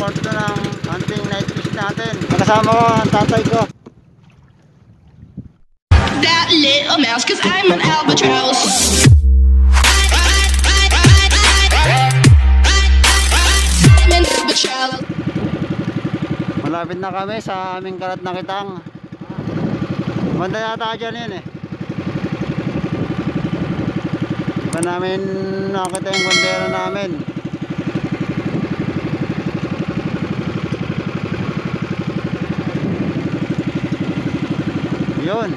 part na ng hunting night fish natin. Kasama ko ang tatay ko. That little mouse, cause I'm an albatross. I'm an albatross. Malapit na kami sa aming kalat na kitang. Banda yata dyan yun eh. Di ba namin nakita yung bandera namin? Yun.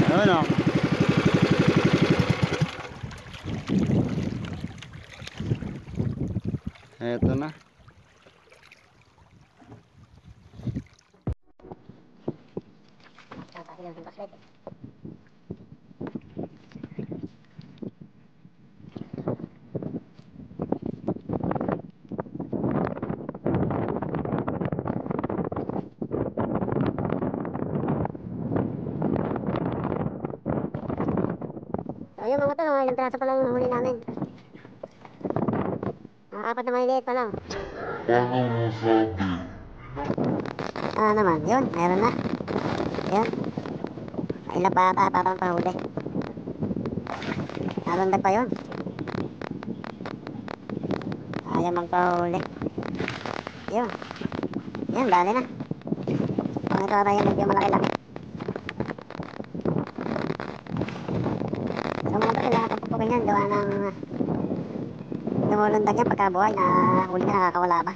Ayun o. Eto na. Ayun mga to, ilang piraso pa lang yung huli namin. Apat na maliliit pa lang. Naman, yun, meron na. Yun. Ilan pa ata, parang pahuli. Narundag pa yun. Ayaw magpahuli. Yun. Yun, dali na. Ang ito ata yung medyo malaki-laki. So mga to, kailangan pagpupukin yan. Gawa ng lumulundag yan pagkabuhay na huli na nakakawala ba.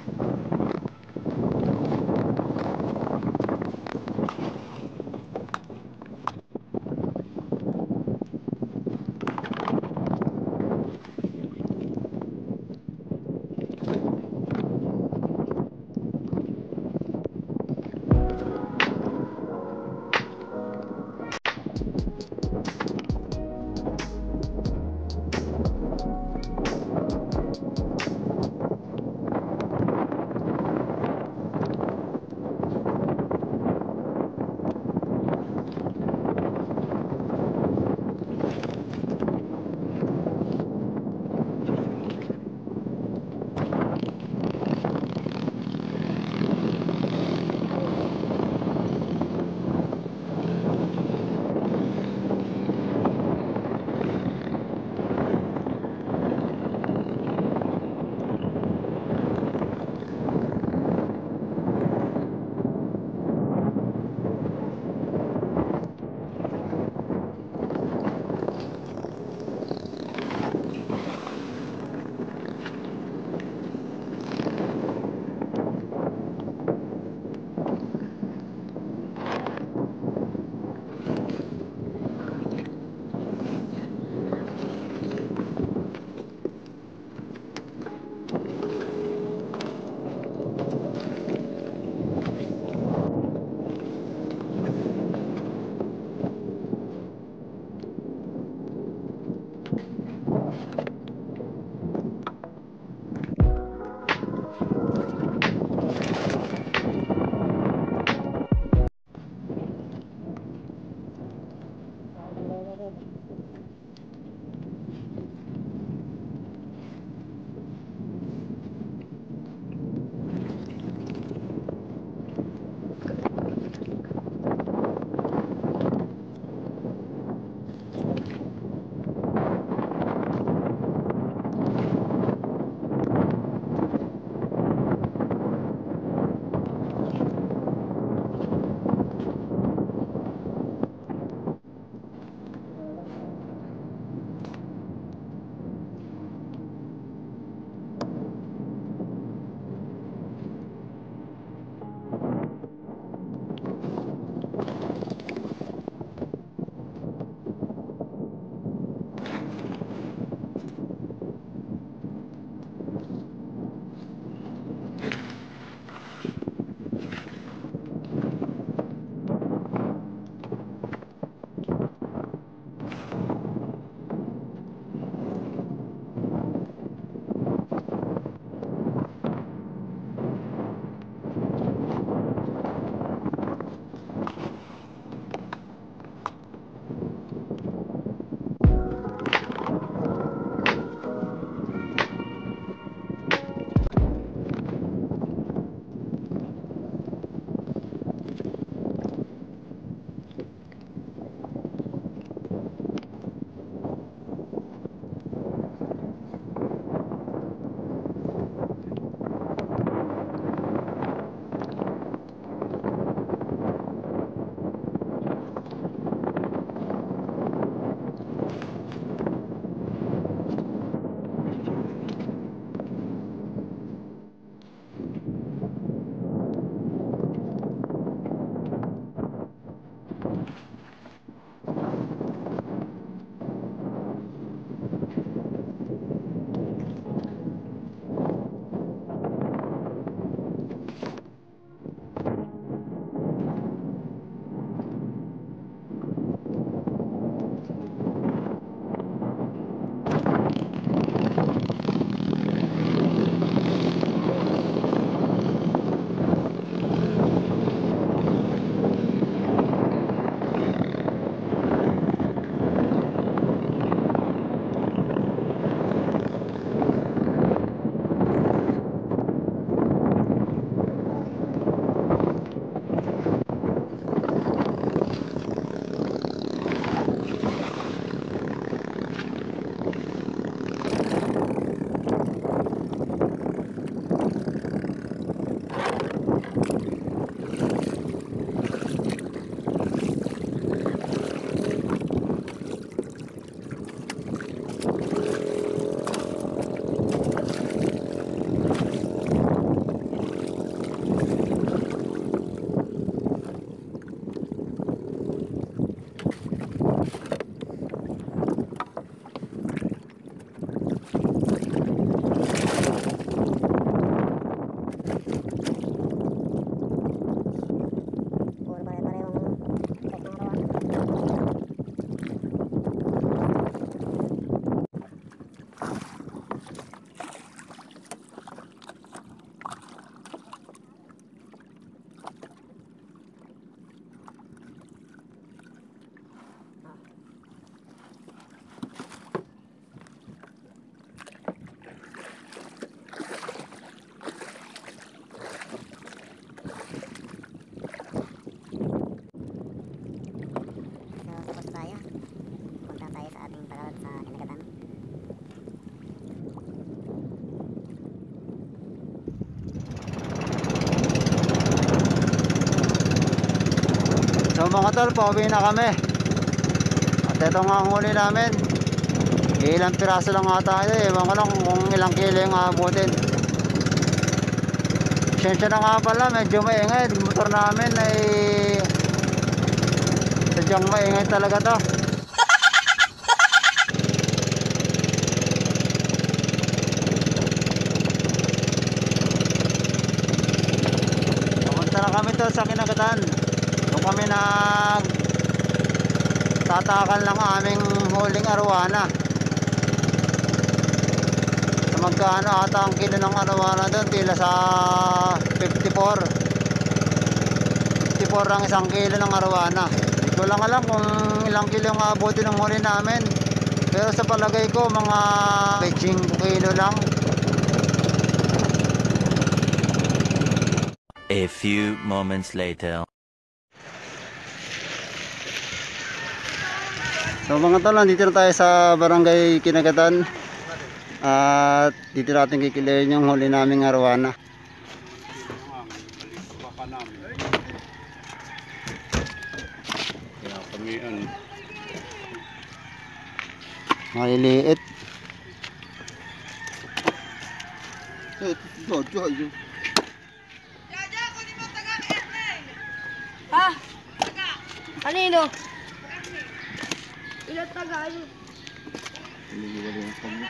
mga tol, pauwi na kami. At ito nga ang huli namin. Ilang piraso lang nga tayo, ewan ko lang kung ilang kilo yung aabutin. Sensya na nga pala, medyo maingay. Yung motor namin ay sadyang maingay talaga to. Pumunta na kami to sa Kinagatan. Doon kami tatakan lang aming huling arwana. So magkano ata ang kilo ng arwana doon? Tila sa 54 ang isang kilo ng arwana. Hindi ko lang alam kung ilang kilo ang abutin ng huli namin, pero sa palagay ko mga 5 kilo lang. A few moments later. So mga tol, dito na tayo sa barangay Kinagatan. At dito natin kikilayin yung huli naming arwana. Maliliit. Ha? Kanino? Ilan taga yun? Ilan taga?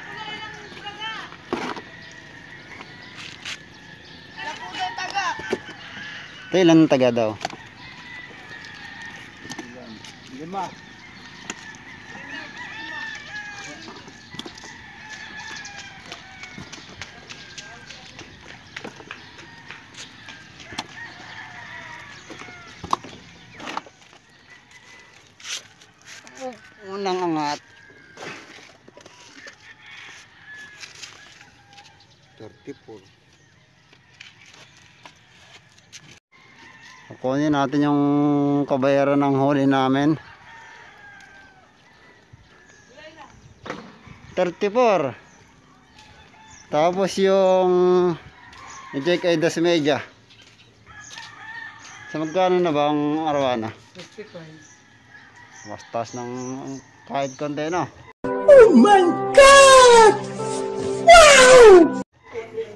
Ito ilan taga daw? 5. Unang angat 34. Kukunin natin yung kabayaran ng huli namin. 34. Tapos yung i-check ay 2.5. Sa magkano na ba ang arwana? 55. Mas taas ng kahit konti, no? Oh my God! Wow!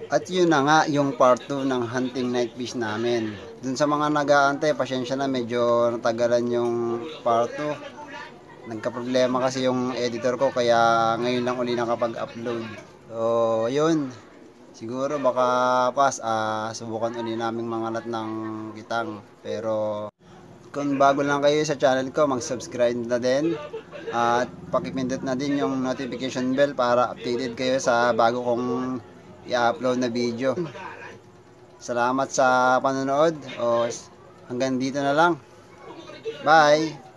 At yun na nga yung part 2 ng hunting night fish namin. Dun sa mga nag-aantay, pasensya na, medyo natagalan yung part 2. Nagka-problema kasi yung editor ko, kaya ngayon lang uli nakapag-upload. So yun, siguro baka subukan uli naming mangalat ng kitang. Pero kung bago lang kayo sa channel ko, mag-subscribe na din at pakipindot na din yung notification bell para updated kayo sa bago kong i-upload na video. Salamat sa panonood. Hanggang dito na lang. Bye!